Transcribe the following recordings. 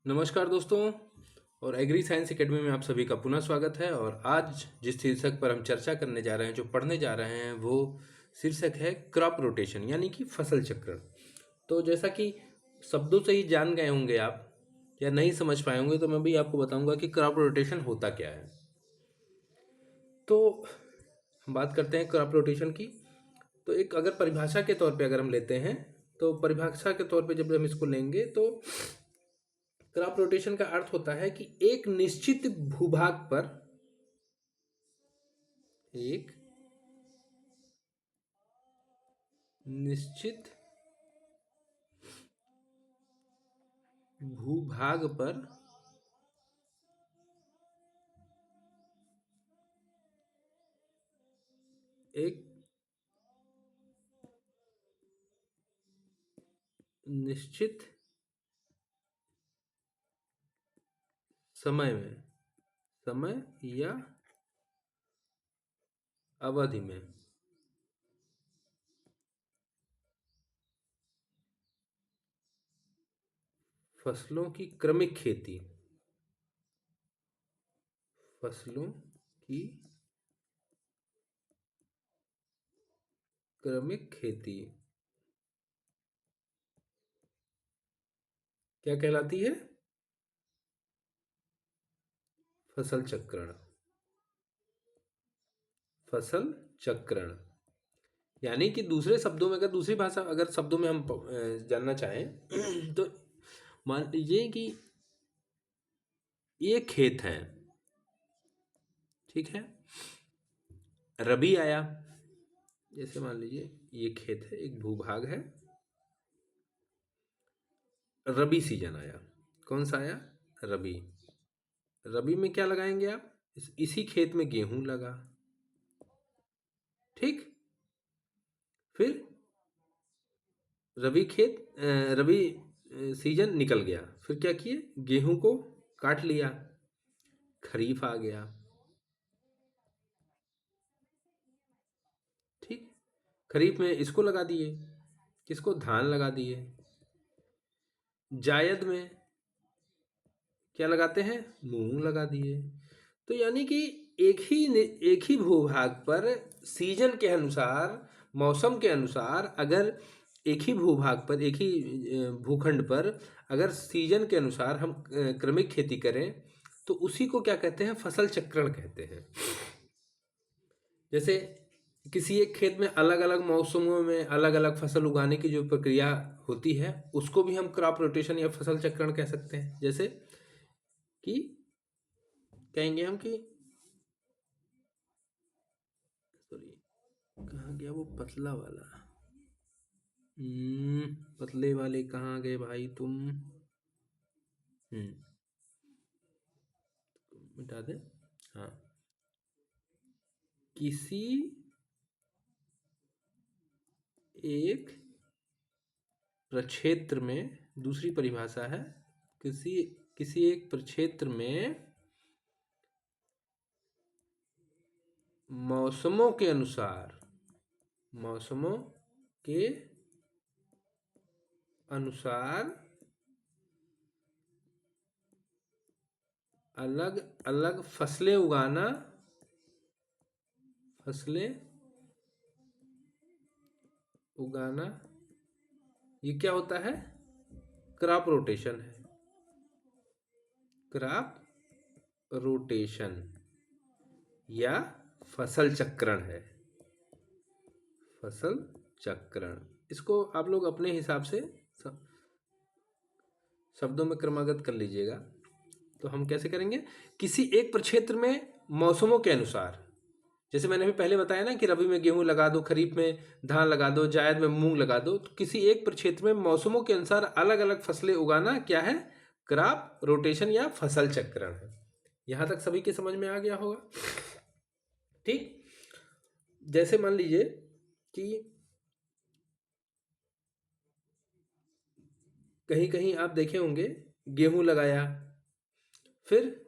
नमस्कार दोस्तों। और एग्री साइंस एकेडमी में आप सभी का पुनः स्वागत है। और आज जिस शीर्षक पर हम चर्चा करने जा रहे हैं, जो पढ़ने जा रहे हैं, वो शीर्षक है क्रॉप रोटेशन यानी कि फसल चक्रण। तो जैसा कि शब्दों से ही जान गए होंगे आप या नहीं समझ पाए होंगे, तो मैं भी आपको बताऊंगा कि क्रॉप रोटेशन होता क्या है। तो हम बात करते हैं क्रॉप रोटेशन की। तो एक अगर परिभाषा के तौर पे अगर हम लेते हैं, तो परिभाषा के तौर पे जब हम इसको लेंगे तो क्रॉप रोटेशन का अर्थ होता है कि एक निश्चित भूभाग पर एक निश्चित भूभाग पर एक निश्चित समय या अवधि में फसलों की क्रमिक खेती फसलों की क्रमिक खेती क्या कहलाती है? फसल चक्रण। फसल चक्रण यानी कि दूसरे शब्दों में, अगर दूसरी भाषा अगर शब्दों में हम जानना चाहें तो मान लीजिए कि ये खेत है, ठीक है। रबी आया, जैसे मान लीजिए ये खेत है, एक भूभाग है। रबी सीजन आया, कौन सा आया? रबी। रबी में क्या लगाएंगे आप? इसी खेत में गेहूं लगा, ठीक। फिर रबी सीजन निकल गया, फिर क्या किए? गेहूं को काट लिया, खरीफ आ गया, ठीक। खरीफ में इसको लगा दिए, किसको? धान लगा दिए। जायद में क्या लगाते हैं? मूंग लगा दिए। तो यानी कि एक ही भूभाग पर सीजन के अनुसार, मौसम के अनुसार, अगर एक ही भूभाग पर, एक ही भूखंड पर अगर सीजन के अनुसार हम क्रमिक खेती करें तो उसी को क्या कहते हैं? फसल चक्रण कहते हैं। जैसे किसी एक खेत में अलग अलग मौसमों में अलग अलग फसल उगाने की जो प्रक्रिया होती है, उसको भी हम क्रॉप रोटेशन या फसल चक्रण कह सकते हैं। जैसे कि कहेंगे हम कि, सॉरी, कहाँ गया वो पतला वाला? पतले वाले कहाँ गए भाई तुम? मिटा दे। हाँ, किसी एक प्रक्षेत्र में, दूसरी परिभाषा है, किसी किसी एक प्रक्षेत्र में मौसमों के अनुसार, मौसमों के अनुसार अलग अलग फसलें उगाना, फसलें उगाना, ये क्या होता है? क्रॉप रोटेशन है। क्रॉप रोटेशन या फसल चक्रण है। फसल चक्रण, इसको आप लोग अपने हिसाब से शब्दों में क्रमागत कर लीजिएगा। तो हम कैसे करेंगे? किसी एक प्रक्षेत्र में मौसमों के अनुसार, जैसे मैंने भी पहले बताया ना कि रबी में गेहूं लगा दो, खरीफ में धान लगा दो, जायद में मूंग लगा दो। तो किसी एक प्रक्षेत्र में मौसमों के अनुसार अलग अलग फसलें उगाना क्या है? क्रॉप रोटेशन या फसल चक्रण है। यहां तक सभी के समझ में आ गया होगा, ठीक। जैसे मान लीजिए कि कहीं कहीं आप देखे होंगे, गेहूं लगाया, फिर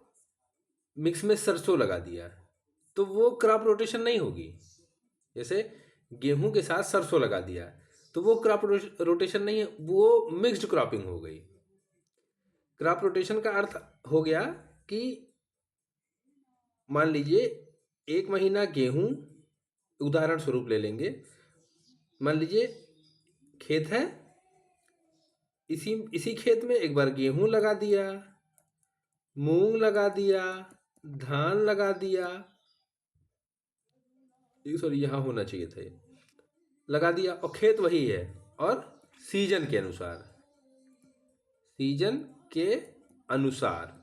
मिक्स में सरसों लगा दिया, तो वो क्रॉप रोटेशन नहीं होगी। जैसे गेहूं के साथ सरसों लगा दिया, तो वो क्रॉप रोटेशन नहीं है, वो मिक्स्ड क्रॉपिंग हो गई। क्रॉप रोटेशन का अर्थ हो गया कि मान लीजिए 1 महीना गेहूं, उदाहरण स्वरूप ले लेंगे। मान लीजिए खेत है, इसी इसी खेत में एक बार गेहूं लगा दिया, मूंग लगा दिया, धान लगा दिया, सॉरी यहाँ होना चाहिए था, ये लगा दिया, और खेत वही है। और सीजन के अनुसार, सीजन के अनुसार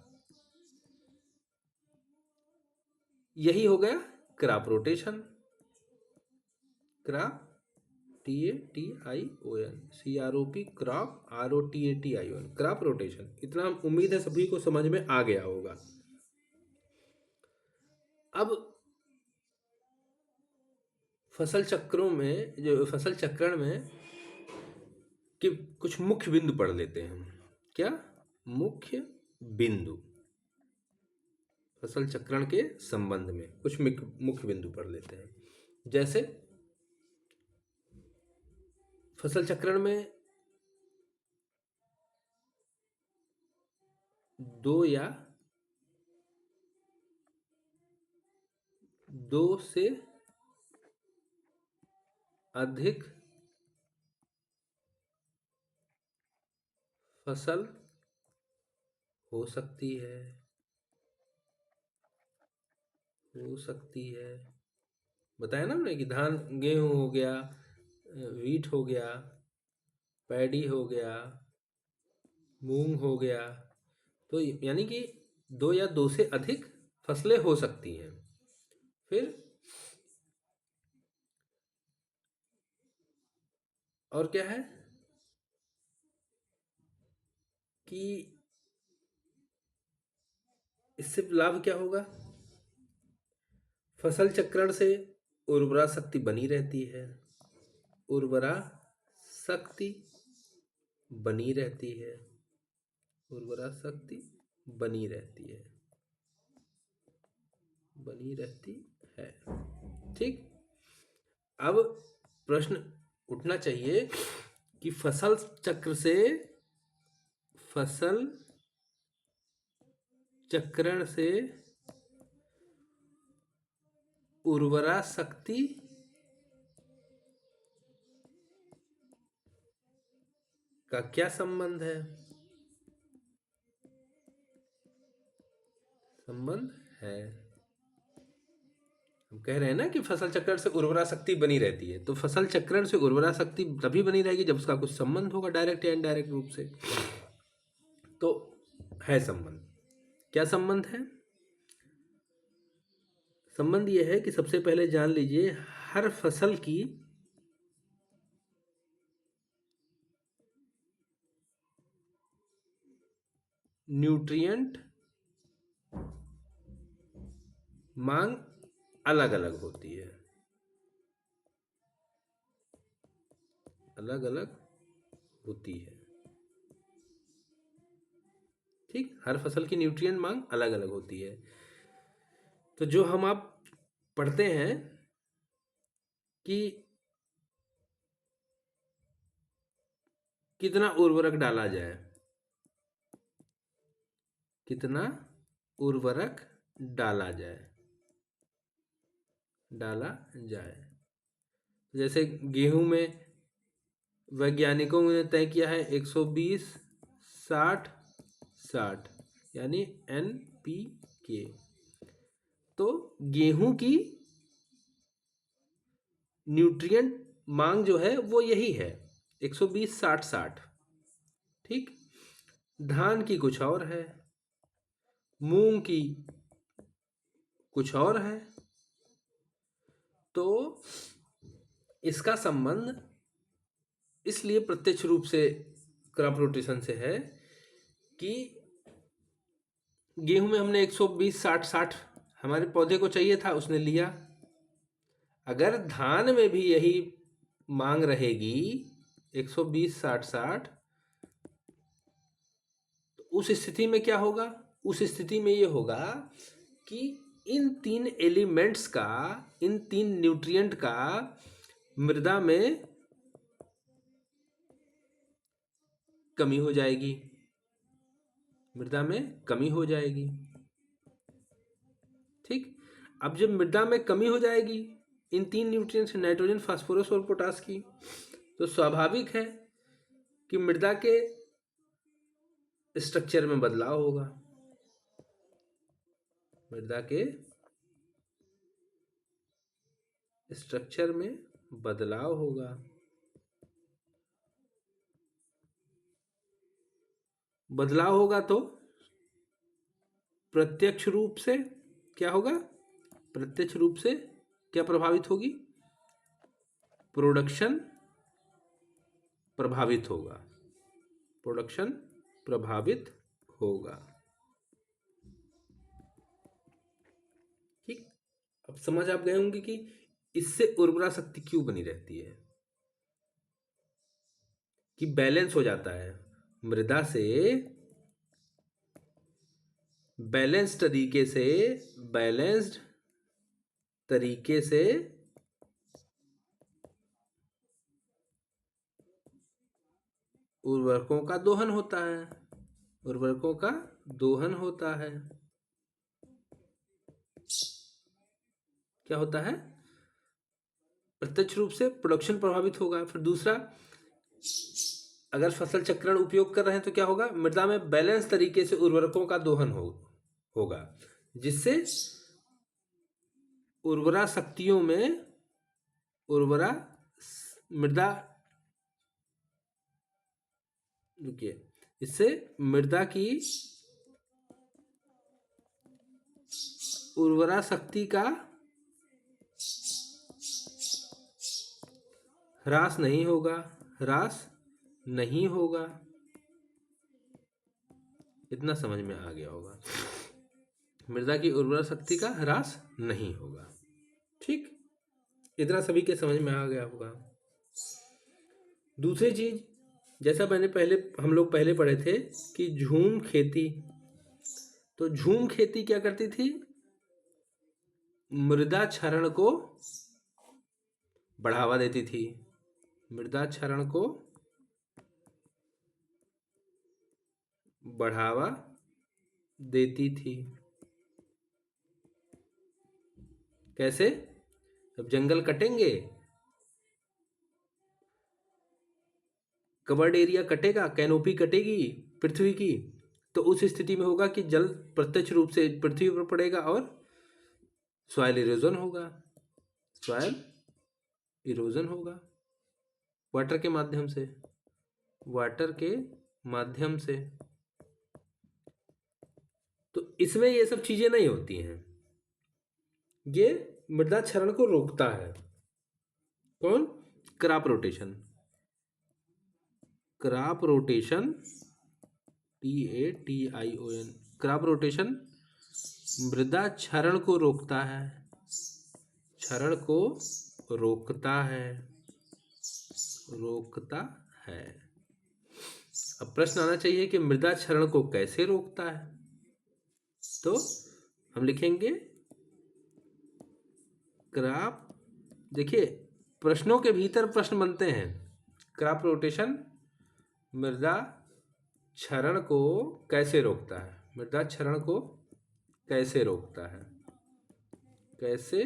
यही हो गया crop rotation. Crop TATION, CROP, crop ROTATION, crop rotation. इतना हम उम्मीद है सभी को समझ में आ गया होगा। अब फसल चक्रों में, जो फसल चक्रण में कि कुछ मुख्य बिंदु पढ़ लेते हैं हम। क्या मुख्य बिंदु? फसल चक्रण के संबंध में कुछ मुख्य बिंदु पढ़ लेते हैं। जैसे फसल चक्रण में दो से अधिक फसल हो सकती है, बताया ना हमने कि धान, गेहूं हो गया, वीट हो गया, पैडी हो गया, मूंग हो गया। तो यानी कि 2 या 2 से अधिक फसलें हो सकती हैं। फिर और क्या है कि इससे लाभ क्या होगा? फसल चक्रण से उर्वरा शक्ति बनी रहती है, उर्वरा शक्ति बनी रहती है, उर्वरा शक्ति बनी रहती है, बनी रहती है। ठीक। अब प्रश्न उठना चाहिए कि फसल चक्रण से उर्वरा शक्ति का क्या संबंध है? संबंध है। हम कह रहे हैं ना कि फसल चक्रण से उर्वरा शक्ति बनी रहती है, तो फसल चक्रण से उर्वरा शक्ति तभी बनी रहेगी जब उसका कुछ संबंध होगा, डायरेक्ट या इनडायरेक्ट रूप से। तो है संबंध। क्या संबंध है? संबंध यह है कि सबसे पहले जान लीजिए, हर फसल की न्यूट्रिएंट मांग अलग अलग होती है, अलग अलग होती है। ठीक, हर फसल की न्यूट्रिएंट मांग अलग अलग होती है। तो जो हम आप पढ़ते हैं कि कितना उर्वरक डाला जाए, कितना उर्वरक डाला जाए, जैसे गेहूं में वैज्ञानिकों ने तय किया है 120 60 60, यानी NPK। तो गेहूं की न्यूट्रिएंट मांग जो है वो यही है, 120 60 60। ठीक। धान की कुछ और है, मूंग की कुछ और है। तो इसका संबंध इसलिए प्रत्यक्ष रूप से क्रॉप रोटेशन से है कि गेहूं में हमने 120 60 60 हमारे पौधे को चाहिए था, उसने लिया। अगर धान में भी यही मांग रहेगी 120 60 60, तो उस स्थिति में क्या होगा? उस स्थिति में ये होगा कि इन 3 एलिमेंट्स का, इन 3 न्यूट्रिएंट का मृदा में कमी हो जाएगी। मृदा में कमी हो जाएगी। ठीक, अब जब मृदा में कमी हो जाएगी इन 3 न्यूट्रिएंट्स नाइट्रोजन, फास्फोरस और पोटास की, तो स्वाभाविक है कि मृदा के स्ट्रक्चर में बदलाव होगा। मृदा के स्ट्रक्चर में बदलाव होगा। बदलाव होगा तो प्रत्यक्ष रूप से क्या होगा? प्रत्यक्ष रूप से क्या प्रभावित होगी? प्रोडक्शन प्रभावित होगा। प्रोडक्शन प्रभावित होगा। ठीक, अब समझ आप गए होंगे कि इससे उर्वरा शक्ति क्यों बनी रहती है, कि बैलेंस हो जाता है। मृदा से बैलेंस्ड तरीके से उर्वरकों का दोहन होता है। उर्वरकों का दोहन होता है। क्या होता है? प्रत्यक्ष रूप से प्रोडक्शन प्रभावित होगा। फिर दूसरा, अगर फसल चक्रण उपयोग कर रहे हैं तो क्या होगा? मृदा में बैलेंस तरीके से उर्वरकों का दोहन होगा, जिससे उर्वरा शक्तियों में मृदा रुकिए इससे मृदा की उर्वरा शक्ति का ह्रास नहीं होगा। इतना समझ में आ गया होगा। मृदा की उर्वरा शक्ति का ह्रास नहीं होगा। ठीक, इतना सभी के समझ में आ गया होगा। दूसरी चीज, जैसा हम लोग पहले पढ़े थे कि झूम खेती, तो झूम खेती क्या करती थी? मृदा क्षरण को बढ़ावा देती थी। मृदा क्षरण को बढ़ावा देती थी। कैसे? अब जंगल कटेंगे, कवर्ड एरिया कटेगा, कैनोपी कटेगी पृथ्वी की, तो उस स्थिति में होगा कि जल प्रत्यक्ष रूप से पृथ्वी पर पड़ेगा और सॉइल इरोजन होगा। सॉइल इरोजन होगा वाटर के माध्यम से। तो इसमें ये सब चीजें नहीं होती हैं। ये मृदा क्षरण को रोकता है। कौन? Crop rotation. Crop rotation, TATION, crop rotation मृदा क्षरण को रोकता है। क्षरण को रोकता है। अब प्रश्न आना चाहिए कि मृदा क्षरण को कैसे रोकता है, तो हम लिखेंगे क्रॉप, देखिए प्रश्नों के भीतर प्रश्न बनते हैं। क्रॉप रोटेशन मृदा क्षरण को कैसे रोकता है? मृदा क्षरण को कैसे रोकता है? कैसे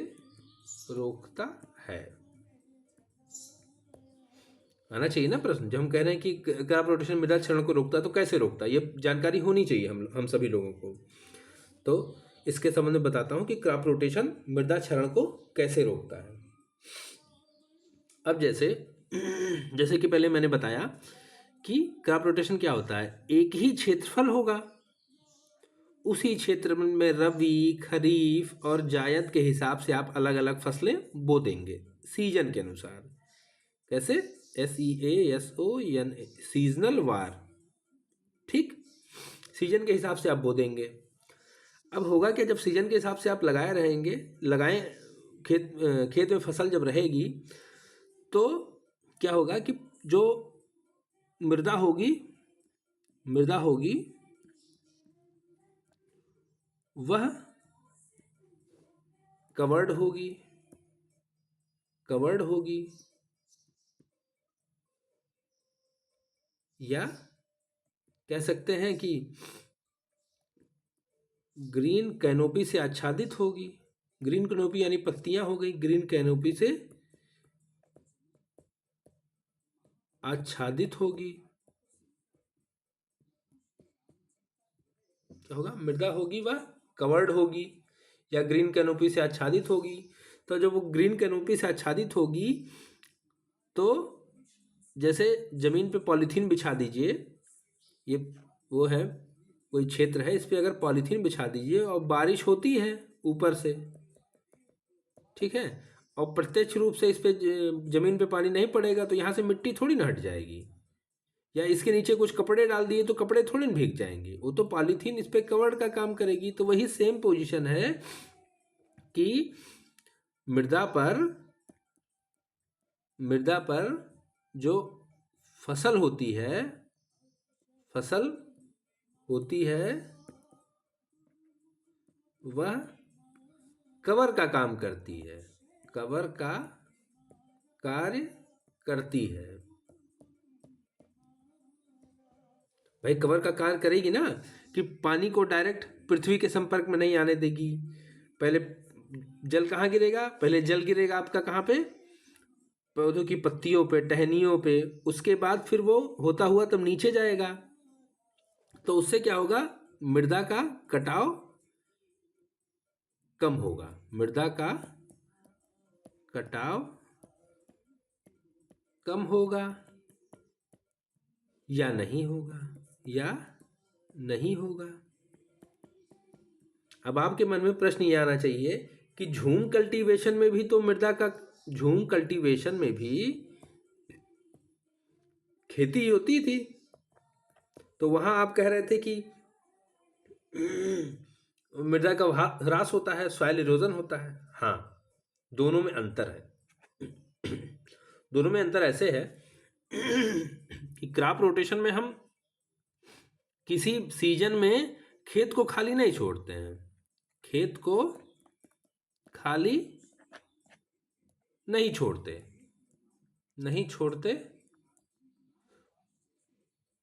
रोकता है, आना चाहिए ना प्रश्न। जब हम कह रहे हैं कि क्रॉप रोटेशन मृदा क्षरण को रोकता है तो कैसे रोकता है, ये जानकारी होनी चाहिए हम सभी लोगों को। तो इसके संबंध में बताता हूं कि क्रॉप रोटेशन मृदा क्षरण को कैसे रोकता है। अब जैसे कि पहले मैंने बताया कि क्रॉप रोटेशन क्या होता है, एक ही क्षेत्रफल होगा, उसी क्षेत्र में रबी, खरीफ और जायद के हिसाब से आप अलग अलग फसलें बो देंगे सीजन के अनुसार। कैसे? SEASON, सीजनल वार। ठीक, सीजन के हिसाब से आप बो देंगे। अब होगा कि जब सीजन के हिसाब से आप लगाएं खेत में फसल जब रहेगी, तो क्या होगा कि जो मृदा होगी वह कवर्ड होगी या कह सकते हैं कि ग्रीन कैनोपी से आच्छादित होगी। ग्रीन कैनोपी यानी पत्तियां हो गई, ग्रीन कैनोपी से आच्छादित होगी। क्या होगा? मृदा होगी वह कवर्ड होगी या ग्रीन कैनोपी से आच्छादित होगी। तो जब वो ग्रीन कैनोपी से आच्छादित होगी तो जैसे जमीन पे पॉलीथीन बिछा दीजिए, ये वो है कोई क्षेत्र है, इस पे अगर पॉलीथीन बिछा दीजिए और बारिश होती है ऊपर से, ठीक है, और प्रत्यक्ष रूप से इस पे जमीन पे पानी नहीं पड़ेगा तो यहाँ से मिट्टी थोड़ी ना हट जाएगी। या इसके नीचे कुछ कपड़े डाल दिए तो कपड़े थोड़ी ना भीग जाएंगे, वो तो पॉलीथीन इस पे कवर का काम करेगी। तो वही सेम पोजीशन है कि मृदा पर जो फसल होती है वह कवर का काम करती है, कवर का कार्य करती है। भाई कवर का कार्य करेगी ना, कि पानी को डायरेक्ट पृथ्वी के संपर्क में नहीं आने देगी। पहले जल कहाँ गिरेगा? पहले जल गिरेगा आपका कहाँ पे? पौधों की पत्तियों पे, टहनियों पे। उसके बाद फिर वो होता हुआ तब नीचे जाएगा। तो उससे क्या होगा? मृदा का कटाव कम होगा, मृदा का कटाव कम होगा या नहीं होगा, अब आपके मन में प्रश्न ये आना चाहिए कि झूम कल्टीवेशन में भी तो झूम कल्टीवेशन में भी खेती होती थी, तो वहां आप कह रहे थे कि मृदा का ह्रास होता है, सॉइल इरोजन होता है। हाँ, दोनों में अंतर है। दोनों में अंतर ऐसे है कि क्रॉप रोटेशन में हम किसी सीजन में खेत को खाली नहीं छोड़ते हैं, खेत को खाली नहीं छोड़ते,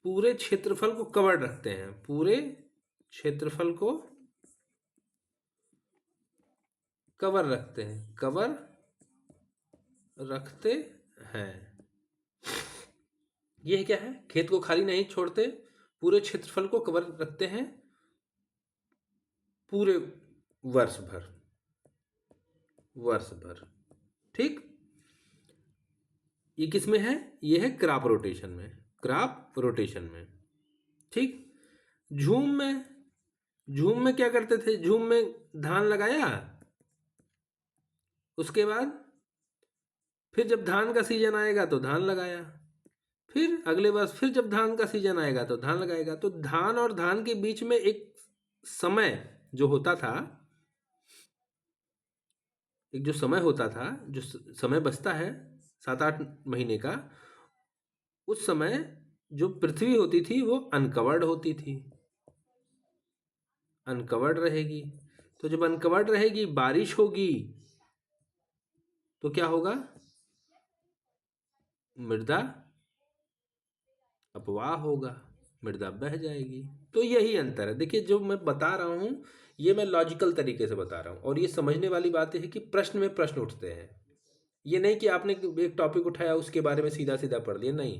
पूरे क्षेत्रफल को कवर रखते हैं, पूरे क्षेत्रफल को कवर रखते हैं। यह क्या है? खेत को खाली नहीं छोड़ते, पूरे क्षेत्रफल को कवर रखते हैं पूरे वर्ष भर। ठीक, ये किस में है? ये है क्रॉप रोटेशन में। ठीक, झूम में क्या करते थे? झूम में धान लगाया, उसके बाद फिर जब धान का सीजन आएगा तो धान लगाया, फिर अगले वर्ष फिर जब धान का सीजन आएगा तो धान लगाएगा। तो धान और धान के बीच में एक समय जो होता था, जो समय बचता है 7-8 महीने का, उस समय जो पृथ्वी होती थी वो अनकवर्ड रहेगी। तो जब अनकवर्ड रहेगी, बारिश होगी तो क्या होगा? मृदा अपवाह होगा, मृदा बह जाएगी। तो यही अंतर है। देखिए, जो मैं बता रहा हूं ये मैं लॉजिकल तरीके से बता रहा हूं, और ये समझने वाली बात है कि प्रश्न में प्रश्न उठते हैं। ये नहीं कि आपने एक टॉपिक उठाया उसके बारे में सीधा सीधा पढ़ लिया, नहीं,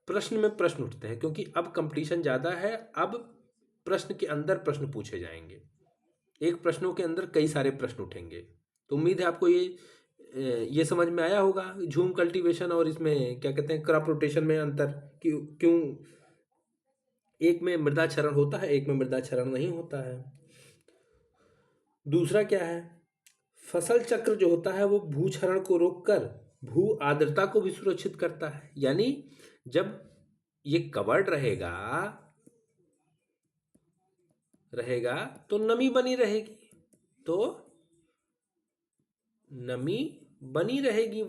प्रश्न में प्रश्न उठते हैं, क्योंकि अब कंपटीशन ज़्यादा है। अब प्रश्न के अंदर प्रश्न पूछे जाएंगे, एक प्रश्नों के अंदर कई सारे प्रश्न उठेंगे। तो उम्मीद है आपको ये समझ में आया होगा झूम कल्टीवेशन और इसमें क्या कहते हैं क्रॉप रोटेशन में अंतर, क्यों एक में मृदा क्षरण होता है, एक में मृदा क्षरण नहीं होता है। दूसरा क्या है? फसल चक्र जो होता है वो भूक्षरण को रोककर भू आर्द्रता को भी सुरक्षित करता है। यानी जब ये कवर्ड रहेगा तो नमी बनी रहेगी,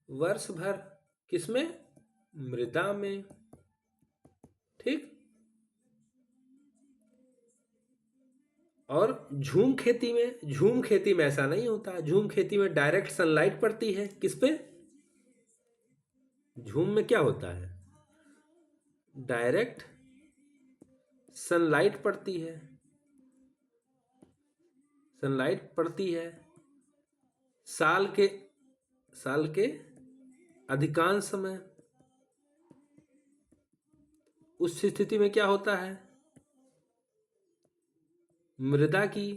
वर्ष भर किसमें? मृदा में। ठीक, और झूम खेती में ऐसा नहीं होता। झूम खेती में डायरेक्ट सनलाइट पड़ती है किस पे? झूम में क्या होता है? डायरेक्ट सनलाइट पड़ती है, सनलाइट पड़ती है साल के अधिकांश समय। उस स्थिति में क्या होता है, मृदा की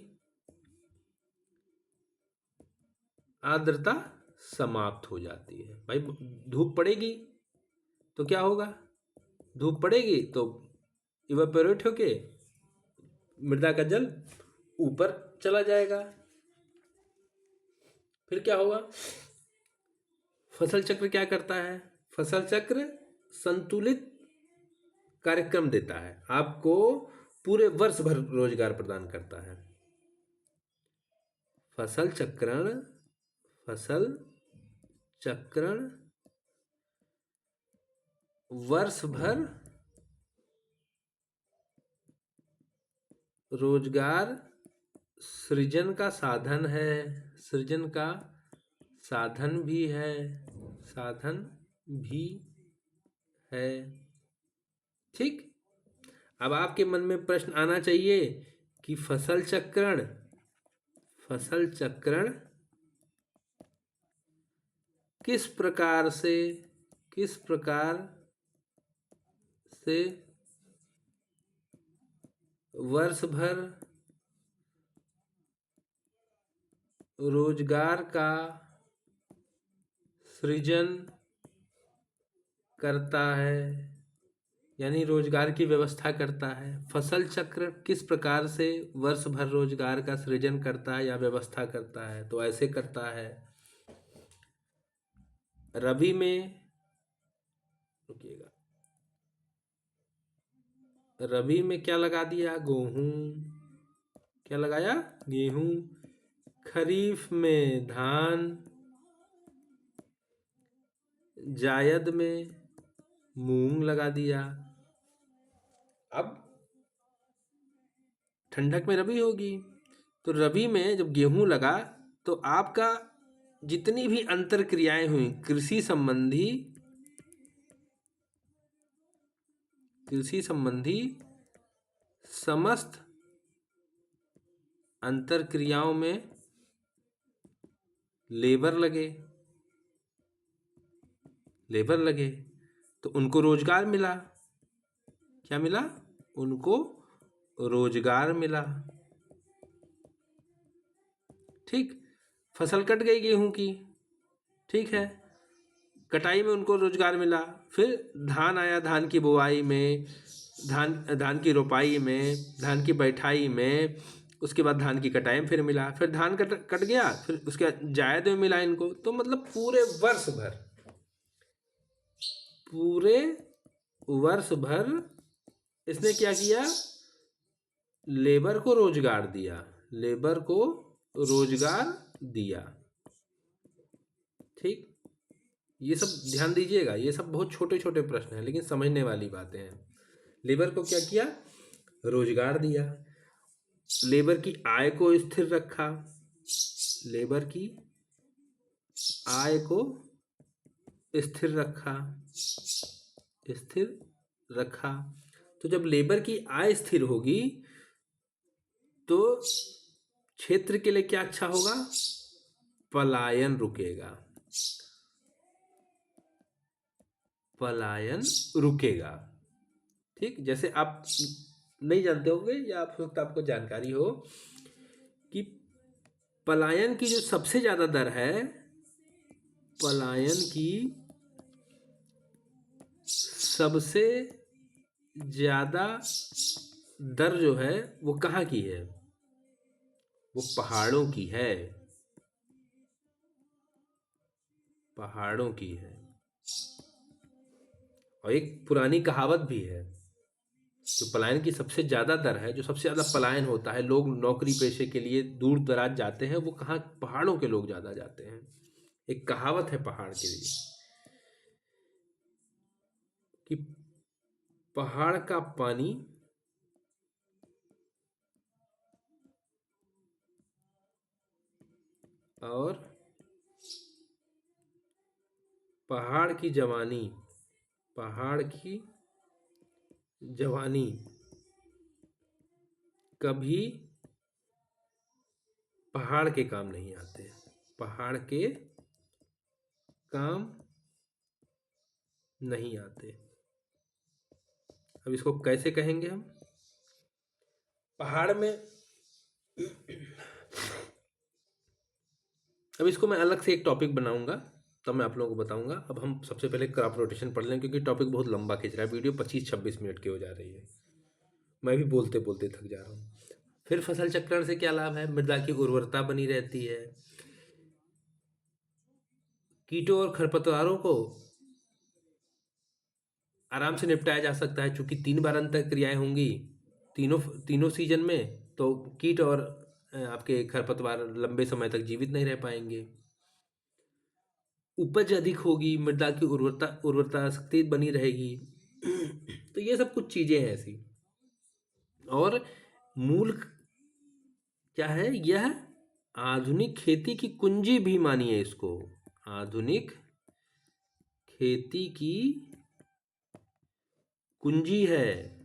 आर्द्रता समाप्त हो जाती है। भाई धूप पड़ेगी तो क्या होगा, धूप पड़ेगी तो इवेपोरेट होके मृदा का जल ऊपर चला जाएगा। फिर क्या होगा, फसल चक्र क्या करता है, फसल चक्र संतुलित कार्यक्रम देता है, आपको पूरे वर्ष भर रोजगार प्रदान करता है। फसल चक्रण वर्ष भर रोजगार सृजन का साधन है, सृजन का साधन भी है, साधन भी है। ठीक। अब आपके मन में प्रश्न आना चाहिए कि फसल चक्रण किस प्रकार से वर्ष भर रोजगार का सृजन करता है, यानी रोजगार की व्यवस्था करता है। फसल चक्र किस प्रकार से वर्ष भर रोजगार का सृजन करता है या व्यवस्था करता है, तो ऐसे करता है। रबी में, रुकिएगा, रबी में क्या लगा दिया, गेहूं। क्या लगाया, गेहूं। खरीफ में धान, जायद में मूंग लगा दिया। अब ठंडक में रबी होगी, तो रबी में जब गेहूं लगा तो आपका जितनी भी अंतर क्रियाएं हुई कृषि संबंधी समस्त अंतर क्रियाओं में लेबर लगे तो उनको रोजगार मिला। क्या मिला, उनको रोजगार मिला। ठीक। फसल कट गई गेहूं की, ठीक है, कटाई में उनको रोजगार मिला। फिर धान आया, धान की बुआई में, धान की रोपाई में, धान की बैठाई में, उसके बाद धान की कटाई में फिर मिला। फिर धान कट गया, फिर उसके बाद जायद में मिला इनको। तो मतलब पूरे वर्ष भर इसने क्या किया, लेबर को रोजगार दिया। ठीक। ये सब ध्यान दीजिएगा, ये सब बहुत छोटे छोटे प्रश्न हैं लेकिन समझने वाली बातें हैं। लेबर को क्या किया, रोजगार दिया। लेबर की आय को स्थिर रखा। तो जब लेबर की आय स्थिर होगी तो क्षेत्र के लिए क्या अच्छा होगा, पलायन रुकेगा। ठीक। जैसे आप नहीं जानते होंगे या आप सकता आपको जानकारी हो कि पलायन की जो सबसे ज्यादा दर है, पलायन की सबसे ज्यादा दर जो है वो कहाँ की है, वो पहाड़ों की है। और एक पुरानी कहावत भी है, जो पलायन की सबसे ज्यादा दर है, जो सबसे ज्यादा पलायन होता है, लोग नौकरी पेशे के लिए दूर दराज जाते हैं, वो कहाँ, पहाड़ों के लोग ज्यादा जाते हैं। एक कहावत है पहाड़ के लिए कि पहाड़ का पानी और पहाड़ की जवानी कभी पहाड़ के काम नहीं आते, पहाड़ के काम नहीं आते। अब इसको कैसे कहेंगे हम? पहाड़ में, अब इसको मैं अलग से एक टॉपिक बनाऊंगा, तब मैं आप लोगों को बताऊंगा। अब हम सबसे पहले क्रॉप रोटेशन पढ़ लें, क्योंकि टॉपिक बहुत लंबा खींच रहा है, वीडियो 25-26 मिनट की हो जा रही है, मैं भी बोलते बोलते थक जा रहा हूँ। फिर फसल चक्रण से क्या लाभ है? मृदा की उर्वरता बनी रहती है, कीटों और खरपतवारों को आराम से निपटाया जा सकता है, चूंकि 3 बार अंतर क्रियाएं होंगी तीनों तीनों सीजन में, तो कीट और आपके खरपतवार लंबे समय तक जीवित नहीं रह पाएंगे। उपज अधिक होगी, मृदा की उर्वरता शक्ति बनी रहेगी। तो ये सब कुछ चीजें हैं ऐसी। और मूल क्या है? यह आधुनिक खेती की कुंजी भी मानिए इसको, आधुनिक खेती की कुंजी है।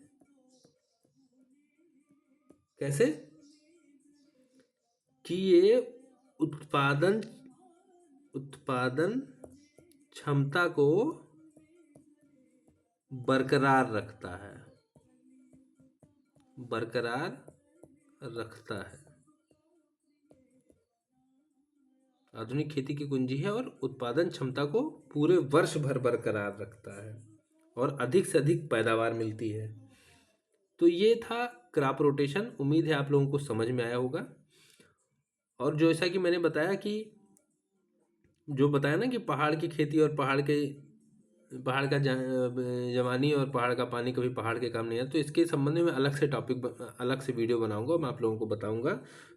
कैसे? कि ये उत्पादन क्षमता को बरकरार रखता है, आधुनिक खेती की कुंजी है और उत्पादन क्षमता को पूरे वर्ष भर बरकरार रखता है और अधिक से अधिक पैदावार मिलती है। तो ये था क्रॉप रोटेशन। उम्मीद है आप लोगों को समझ में आया होगा। और जैसा कि मैंने बताया कि जो बताया ना कि पहाड़ की खेती और पहाड़ का जवानी और पहाड़ का पानी कभी पहाड़ के काम नहीं है, तो इसके संबंध में अलग से टॉपिक अलग से वीडियो बनाऊंगा, मैं आप लोगों को बताऊंगा।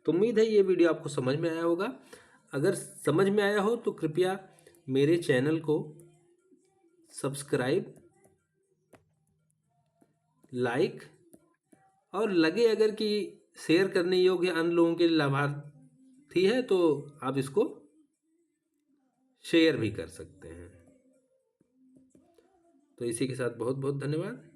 तो उम्मीद है ये वीडियो आपको समझ में आया होगा। अगर समझ में आया हो तो कृपया मेरे चैनल को सब्सक्राइब, लाइक और लगे अगर कि शेयर करने योग्य अन्य लोगों के लाभार्थी है तो आप इसको शेयर भी कर सकते हैं। तो इसी के साथ बहुत बहुत धन्यवाद।